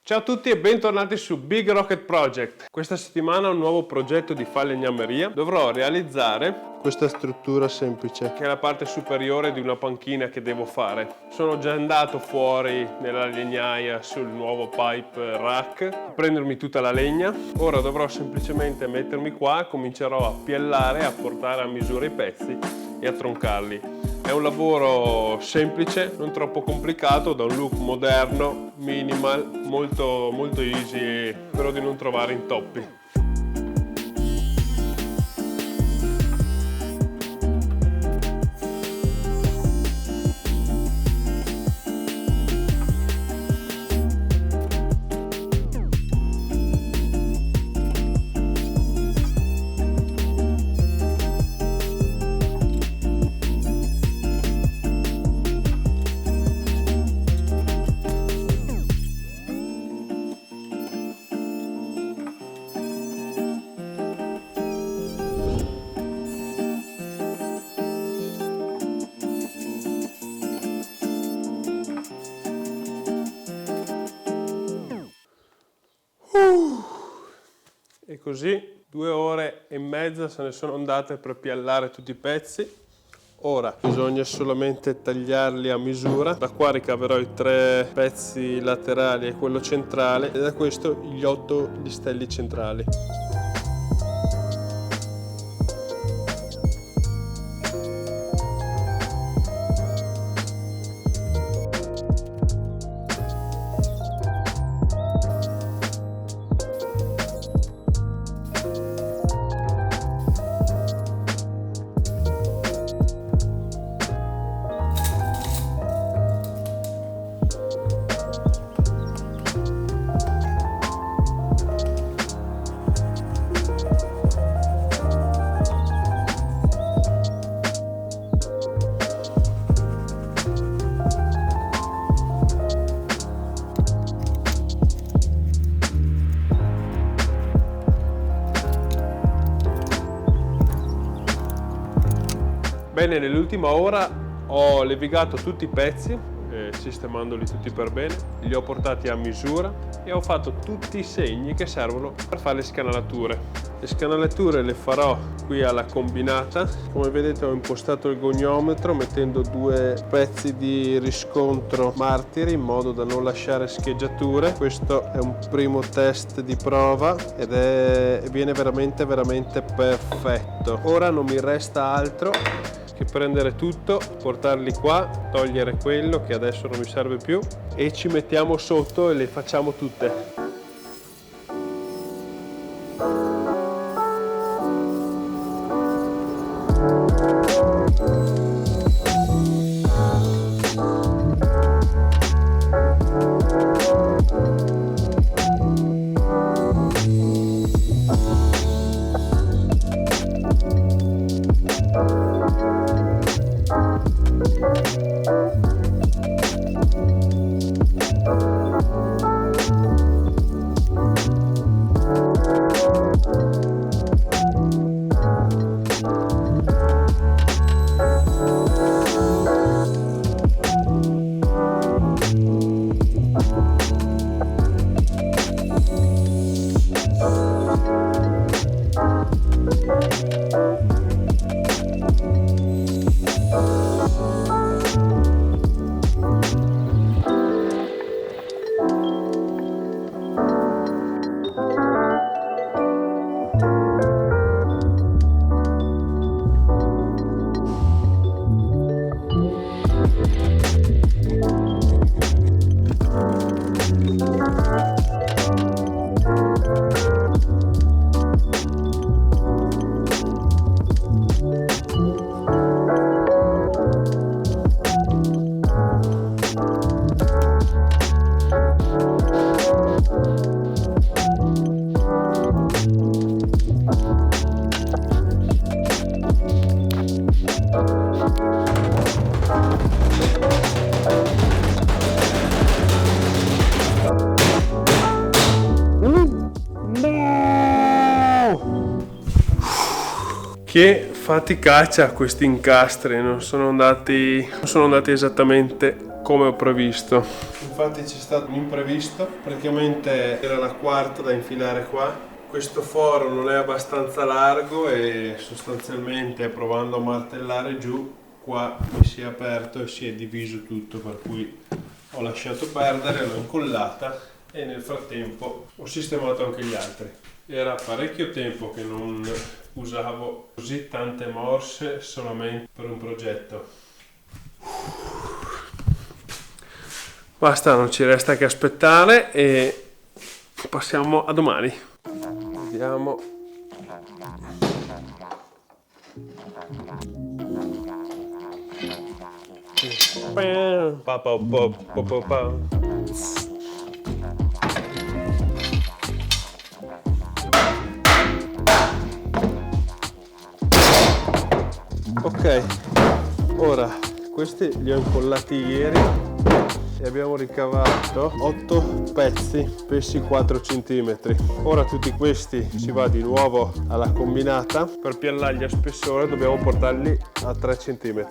Ciao a tutti e bentornati su Big Rocket Project. Questa settimana ho un nuovo progetto di falegnameria. Dovrò realizzare questa struttura semplice, che è la parte superiore di una panchina che devo fare. Sono già andato fuori nella legnaia sul nuovo pipe rack a prendermi tutta la legna. Ora dovrò semplicemente mettermi qua, comincerò a piellare, a portare a misura i pezzi e a troncarli. È un lavoro semplice, non troppo complicato, da un look moderno, minimal, molto easy e spero di non trovare intoppi. E così 2 ore e mezza se ne sono andate per piallare tutti i pezzi. Ora bisogna solamente tagliarli a misura. Da qua ricaverò i 3 pezzi laterali e quello centrale e da questo gli 8 listelli centrali. Bene, nell'ultima ora ho levigato tutti i pezzi, sistemandoli tutti per bene, li ho portati a misura e ho fatto tutti i segni che servono per fare le scanalature. Le scanalature le farò qui alla combinata. Come vedete ho impostato il goniometro mettendo 2 pezzi di riscontro martiri in modo da non lasciare scheggiature. Questo è un primo test di prova ed viene veramente perfetto. Ora non mi resta altro che prendere tutto, portarli qua, togliere quello che adesso non mi serve più e ci mettiamo sotto e le facciamo tutte. Che faticaccia questi incastri, non sono andati esattamente come ho previsto. Infatti c'è stato un imprevisto, praticamente era la quarta da infilare qua. Questo foro non è abbastanza largo e sostanzialmente provando a martellare giù qua mi si è aperto e si è diviso tutto, per cui ho lasciato perdere, l'ho incollata e nel frattempo ho sistemato anche gli altri. Era parecchio tempo che non usavo così tante morse solamente per un progetto. Basta, non ci resta che aspettare e passiamo a domani. Vediamo. Ok, ora questi li ho incollati ieri e abbiamo ricavato 8 pezzi pesi 4 cm. Ora tutti questi si va di nuovo alla combinata. Per piallarli a spessore dobbiamo portarli a 3 cm.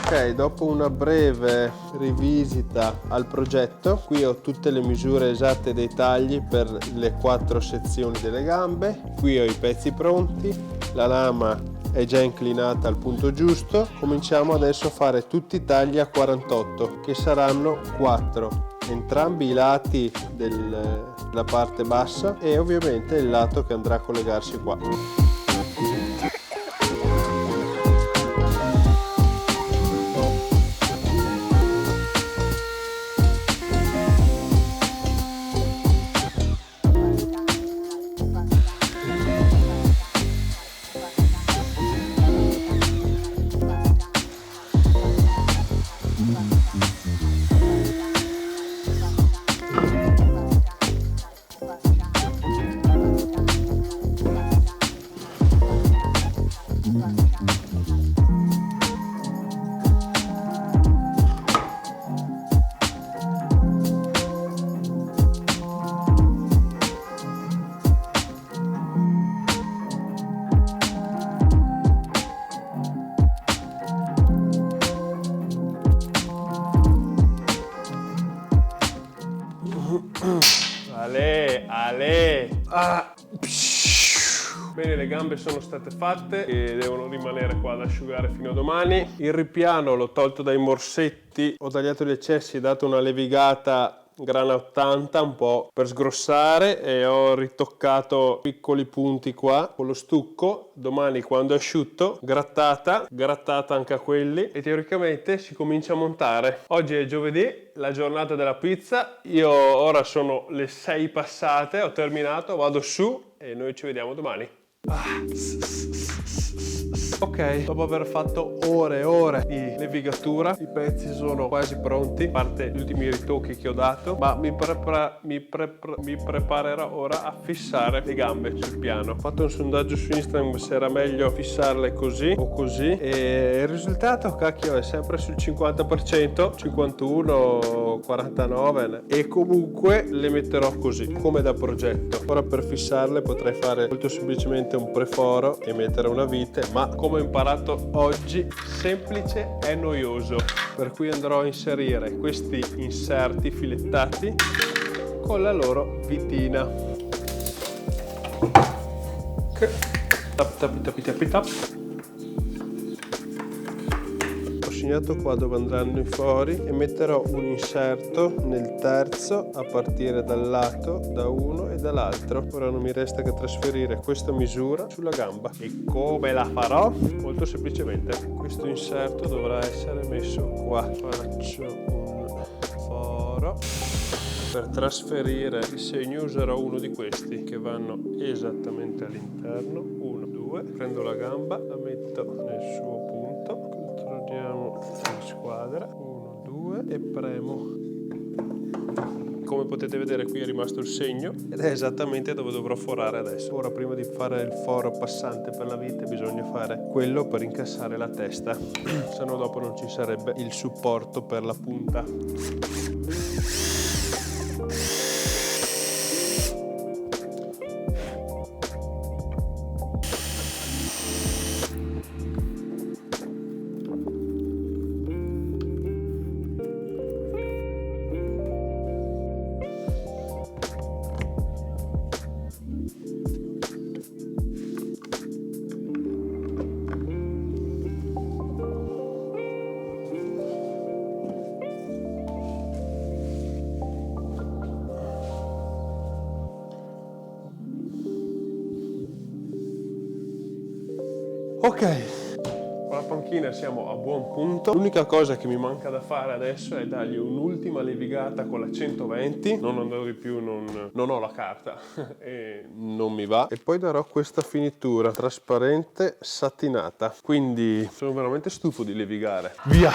Ok, dopo una breve rivisita al progetto, qui ho tutte le misure esatte dei tagli per le 4 sezioni delle gambe, qui ho i pezzi pronti, la lama è già inclinata al punto giusto. Cominciamo adesso a fare tutti i tagli a 48, che saranno 4, entrambi i lati della parte bassa e ovviamente il lato che andrà a collegarsi qua. Ale. Bene, le gambe sono state fatte e devono rimanere qua ad asciugare fino a domani. Il ripiano l'ho tolto dai morsetti, ho tagliato gli eccessi, dato una levigata grana 80 un po' per sgrossare e ho ritoccato piccoli punti qua con lo stucco. Domani, quando è asciutto, grattata anche a quelli e teoricamente si comincia a montare. Oggi è giovedì, la giornata della pizza. Io ora sono le 6 passate, ho terminato, vado su e noi ci vediamo domani. Ok, dopo aver fatto ore e ore di levigatura, i pezzi sono quasi pronti, a parte gli ultimi ritocchi che ho dato, ma mi preparerò ora a fissare le gambe sul piano. Ho fatto un sondaggio su Instagram se era meglio fissarle così o così e il risultato, cacchio, è sempre sul 50%, 51, 49 e comunque le metterò così, come da progetto. Ora per fissarle potrei fare molto semplicemente un preforo e mettere una vite, ma come ho imparato oggi, semplice e noioso, per cui andrò a inserire questi inserti filettati con la loro vitina. Tap tap tap tap tap. Ho segnato qua dove andranno i fori e metterò un inserto nel terzo a partire dal lato, da uno e dall'altro. Ora non mi resta che trasferire questa misura sulla gamba. E come la farò? Molto semplicemente. Questo inserto dovrà essere messo qua. Faccio un foro. Per trasferire il segno userò uno di questi che vanno esattamente all'interno. 1, 2. Prendo la gamba, la metto nel suo punto. Controlliamo la squadra. 1, 2 e premo. come potete vedere qui è rimasto il segno ed è esattamente dove dovrò forare adesso. Ora prima di fare il foro passante per la vite bisogna fare quello per incassare la testa, se no dopo non ci sarebbe il supporto per la punta. Ok, con la panchina siamo a buon punto. L'unica cosa che mi manca da fare adesso è dargli un'ultima levigata con la 120. Non andrò di più, non ho la carta e non mi va. E poi darò questa finitura trasparente satinata. Quindi sono veramente stufo di levigare. Via!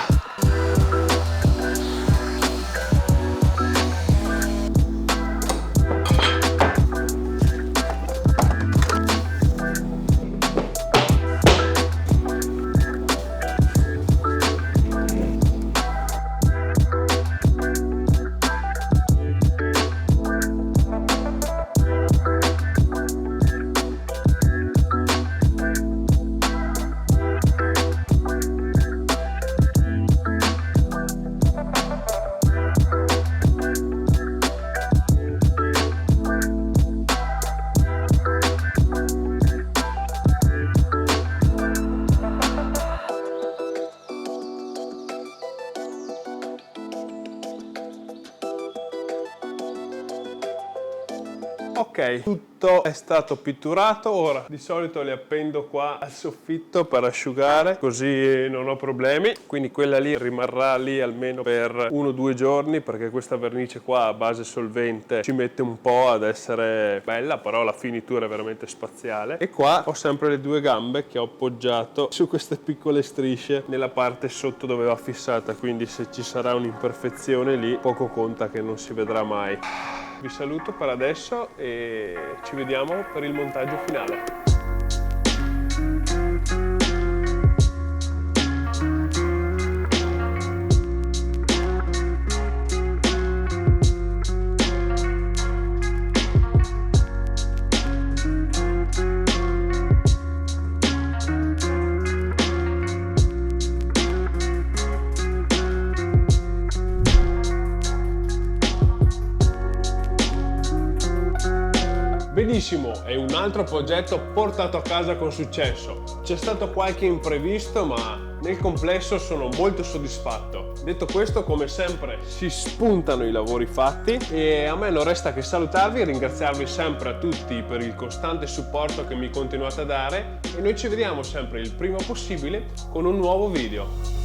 Ok, tutto è stato pitturato, ora di solito le appendo qua al soffitto per asciugare, così non ho problemi, quindi quella lì rimarrà lì almeno per 1 o 2 giorni, perché questa vernice qua a base solvente ci mette un po' ad essere bella, però la finitura è veramente spaziale. E qua ho sempre le 2 gambe che ho appoggiato su queste piccole strisce nella parte sotto dove va fissata, quindi se ci sarà un'imperfezione lì poco conta che non si vedrà mai. Vi saluto per adesso e ci vediamo per il montaggio finale. Benissimo, è un altro progetto portato a casa con successo. C'è stato qualche imprevisto, ma nel complesso sono molto soddisfatto. Detto questo, come sempre, si spuntano i lavori fatti e a me non resta che salutarvi e ringraziarvi sempre a tutti per il costante supporto che mi continuate a dare e noi ci vediamo sempre il prima possibile con un nuovo video.